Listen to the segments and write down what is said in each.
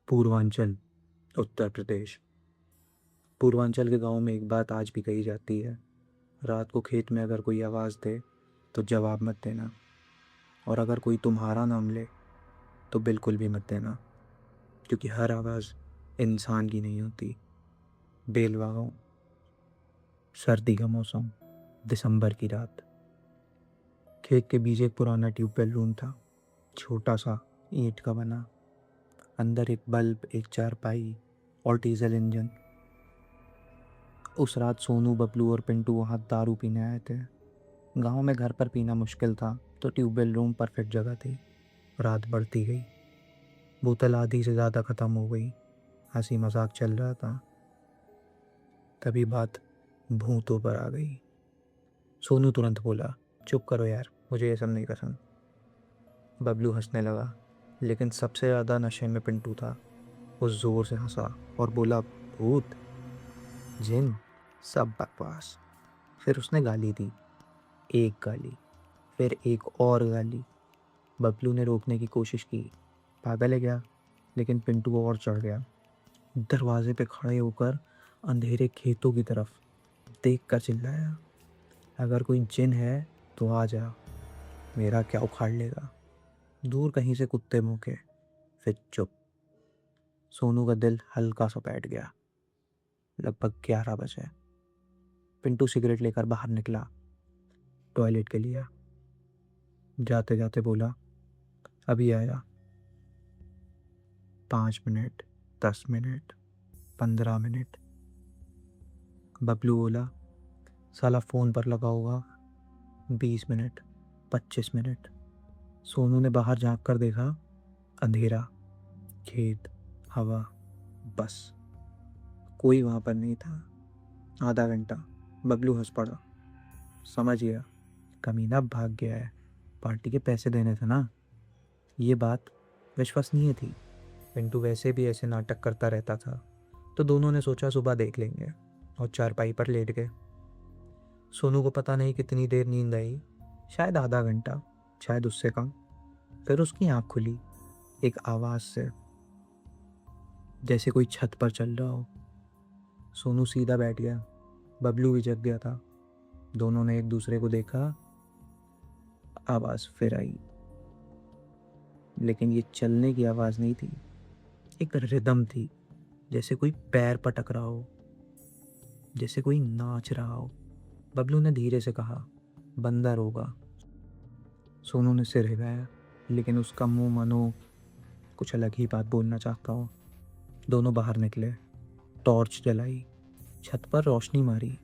पूर्वांचल, उत्तर प्रदेश। पूर्वांचल के गांव में एक बात आज भी कही जाती है। रात को खेत में अगर कोई आवाज़ दे तो जवाब मत देना, और अगर कोई तुम्हारा नाम ले तो बिल्कुल भी मत देना, क्योंकि हर आवाज़ इंसान की नहीं होती। बेलवा गाँव। सर्दी का मौसम, दिसंबर की रात। खेत के बीच एक पुराना ट्यूबवेल रूम था, छोटा सा, ईंट का बना। अंदर एक बल्ब, एक चारपाई और डीजल इंजन। उस रात सोनू, बबलू और पिंटू वहाँ दारू पीने आए थे। गांव में घर पर पीना मुश्किल था, तो ट्यूबवेल रूम परफेक्ट जगह थी। रात बढ़ती गई, बोतल आधी से ज़्यादा ख़त्म हो गई। हंसी मजाक चल रहा था। तभी बात भूतों पर आ गई। सोनू तुरंत बोला, चुप करो यार, मुझे ये सब नहीं पसंद। बबलू हंसने लगा, लेकिन सबसे ज़्यादा नशे में पिंटू था। वो ज़ोर से हंसा और बोला, भूत, जिन, सब बकवास। फिर उसने गाली दी। एक गाली, फिर एक और गाली। बबलू ने रोकने की कोशिश की, पागल है क्या, लेकिन पिंटू और चढ़ गया। दरवाजे पे खड़े होकर अंधेरे खेतों की तरफ देख कर चिल्लाया, अगर कोई जिन है तो आ जा, मेरा क्या उखाड़ लेगा। दूर कहीं से कुत्ते भौंके, फिर चुप। सोनू का दिल हल्का सा बैठ गया। लगभग 11 बजे। पिंटू सिगरेट लेकर बाहर निकला, टॉयलेट के लिए। जाते जाते बोला, अभी आया। 5 मिनट, 10 मिनट, 15 मिनट। बबलू बोला, साला फ़ोन पर लगा होगा। 20 मिनट, 25 मिनट। सोनू ने बाहर झांक कर देखा, अंधेरा, खेत, हवा, बस कोई वहां पर नहीं था। आधा घंटा। बबलू हंस पड़ा, समझ गया, कमीना भाग गया है, पार्टी के पैसे देने थे ना। ये बात विश्वसनीय थी। पिंटू वैसे भी ऐसे नाटक करता रहता था, तो दोनों ने सोचा सुबह देख लेंगे, और चारपाई पर लेट गए। सोनू को पता नहीं कितनी देर नींद आई, शायद आधा घंटा, शायद उससे कम। फिर उसकी आंख खुली, एक आवाज से, जैसे कोई छत पर चल रहा हो। सोनू सीधा बैठ गया, बबलू भी जग गया था। दोनों ने एक दूसरे को देखा। आवाज फिर आई, लेकिन ये चलने की आवाज नहीं थी, एक रिदम थी, जैसे कोई पैर पटक रहा हो, जैसे कोई नाच रहा हो। बबलू ने धीरे से कहा, बंदर होगा। सोनू ने सिर हिलाया, लेकिन उसका मुंह मानो कुछ अलग ही बात बोलना चाहता हो। दोनों बाहर निकले, टॉर्च जलाई, छत पर रोशनी मारी।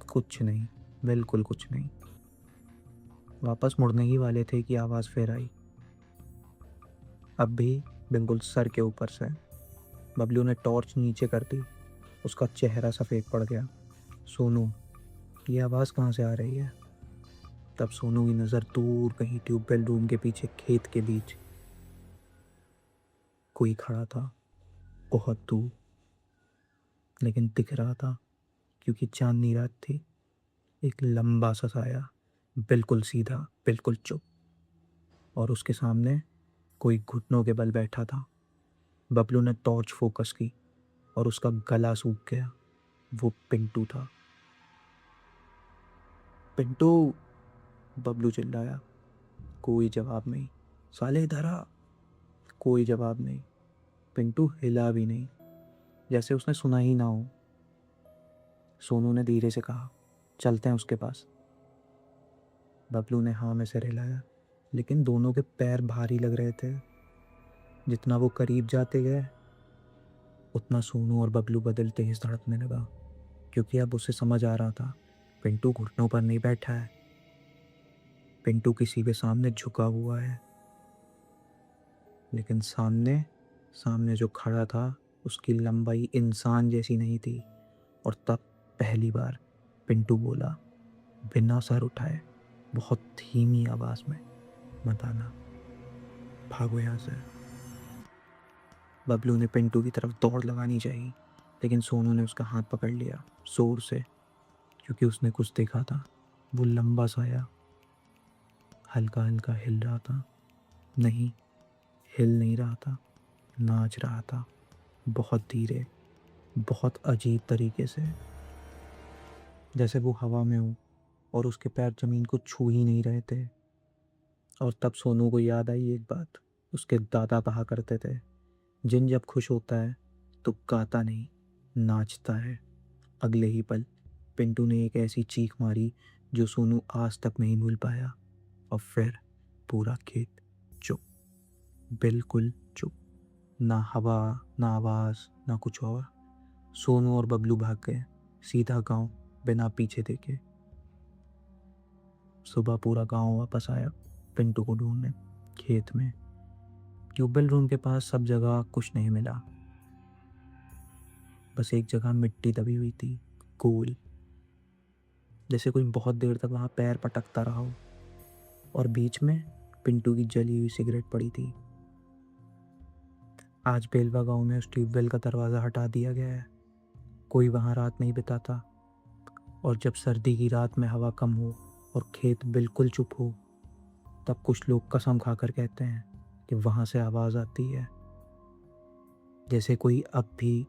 कुछ नहीं, बिल्कुल कुछ नहीं। वापस मुड़ने ही वाले थे कि आवाज फिर आई, अब भी बिल्कुल सर के ऊपर से। बबलू ने टॉर्च नीचे कर दी, उसका चेहरा सफ़ेद पड़ गया। सोनू, ये आवाज़ कहाँ से आ रही है? तब सोनू की नज़र दूर कहीं ट्यूबवेल रूम के पीछे खेत के बीच कोई खड़ा था, बहुत दूर, लेकिन दिख रहा था क्योंकि चांदनी रात थी। एक लंबा सा साया, बिल्कुल सीधा, बिल्कुल चुप, और उसके सामने कोई घुटनों के बल बैठा था। बबलू ने टॉर्च फोकस की और उसका गला सूख गया। वो पिंटू था। पिंटू, बबलू चिल्लाया। कोई जवाब नहीं। साले इधर आ। कोई जवाब नहीं। पिंटू हिला भी नहीं, जैसे उसने सुना ही ना हो। सोनू ने धीरे से कहा, चलते हैं उसके पास। बबलू ने हाँ में सिर हिलाया, लेकिन दोनों के पैर भारी लग रहे थे। जितना वो करीब जाते गए, उतना सोनू और बबलू का दिल तेज धड़कने लगा, क्योंकि अब उसे समझ आ रहा था, पिंटू घुटनों पर नहीं बैठा है, पिंटू किसी के सामने झुका हुआ है। लेकिन सामने सामने जो खड़ा था, उसकी लंबाई इंसान जैसी नहीं थी। और तब पहली बार पिंटू बोला, बिना सर उठाए, बहुत धीमी आवाज में, मत आना, भागो यहाँ से। बबलू ने पिंटू की तरफ दौड़ लगानी चाहिए, लेकिन सोनू ने उसका हाथ पकड़ लिया जोर से, क्योंकि उसने कुछ देखा था। वो लंबा साया हल्का हल्का हिल रहा था। नहीं, हिल नहीं रहा था, नाच रहा था, बहुत धीरे, बहुत अजीब तरीके से, जैसे वो हवा में हो और उसके पैर ज़मीन को छू ही नहीं रहे थे। और तब सोनू को याद आई एक बात, उसके दादा कहा करते थे, जिन जब खुश होता है तो गाता नहीं, नाचता है। अगले ही पल पिंटू ने एक ऐसी चीख मारी जो सोनू आज तक नहीं भूल पाया। और फिर पूरा खेत चुप, बिल्कुल चुप। ना हवा, ना आवाज़, ना कुछ और। सोनू और बबलू भाग गए सीधा गांव, बिना पीछे देखे। सुबह पूरा गांव वापस आया पिंटू को ढूंढने। खेत में, ट्यूबवेल रूम के पास, सब जगह कुछ नहीं मिला। बस एक जगह मिट्टी दबी हुई थी, गोल, जैसे कोई बहुत देर तक वहां पैर पटकता रहा हो। और बीच में पिंटू की जली हुई सिगरेट पड़ी थी। आज बेलवा गांव में उस ट्यूबवेल का दरवाज़ा हटा दिया गया है। कोई वहां रात नहीं बिताता। और जब सर्दी की रात में हवा कम हो और खेत बिल्कुल चुप हो, तब कुछ लोग कसम खाकर कहते हैं कि वहां से आवाज़ आती है, जैसे कोई अब भी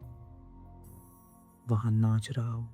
वहां नाच रहा हो।